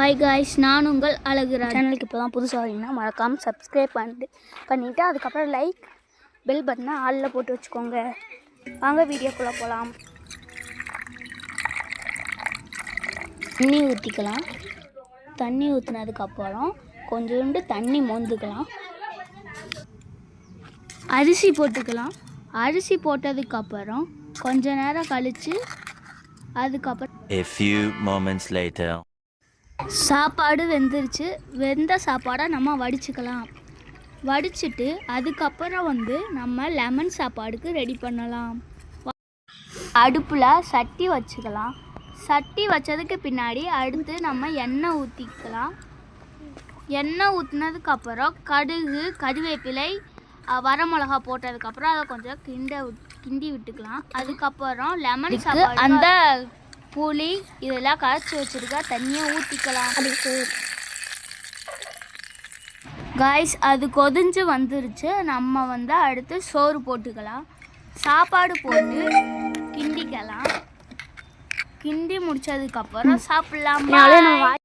Hi guys, நான் உங்கள் அழகுராஜ். சேனலுக்கு இப்போ தான் புதுசாக வரீங்கன்னா மறக்காமல் சப்ஸ்கிரைப் பண்ணிவிட்டு அதுக்கப்புறம் லைக் பெல் பட்டனை ஆளில் போட்டு வச்சுக்கோங்க. வாங்க வீடியோக்குள்ளே போகலாம். தண்ணி ஊற்றிக்கலாம். தண்ணி ஊற்றினதுக்கப்புறம் கொஞ்சோண்டு தண்ணி மோந்துக்கலாம். அரிசி போட்டுக்கலாம். அரிசி போட்டதுக்கப்புறம் கொஞ்ச நேரம் கழித்து அதுக்கப்புறம் A few moments later. சாப்பாடு வெந்துருச்சு. வெந்த சாப்பாடை நம்ம வடிச்சுக்கலாம். வடிச்சிட்டு அதுக்கப்புறம் நம்ம லெமன் சாப்பாடுக்கு ரெடி பண்ணலாம். அடுப்பில் சட்டி வச்சுக்கலாம். சட்டி வச்சதுக்கு பின்னாடி அடுத்து நம்ம எண்ணெய் ஊற்றிக்கலாம். எண்ணெய் ஊற்றினதுக்கப்புறம் கடுகு, கறிவேப்பிலை, வரமிளகா போட்டதுக்கப்புறம் அதை கொஞ்சம் கிண்டி விட்டுக்கலாம். அதுக்கப்புறம் லெமன் சாப்பாடு அந்த புளி இதெல்லாம் கரைச்சி வச்சுருக்க தண்ணியை ஊற்றிக்கலாம். காய்ஸ், அது கொதிஞ்சு வந்துருச்சு. நம்ம அடுத்து சோறு போட்டுக்கலாம். சாப்பாடு போட்டு கிண்டிக்கலாம். கிண்டி முடிச்சதுக்கப்புறம் சாப்பிட்லாம்.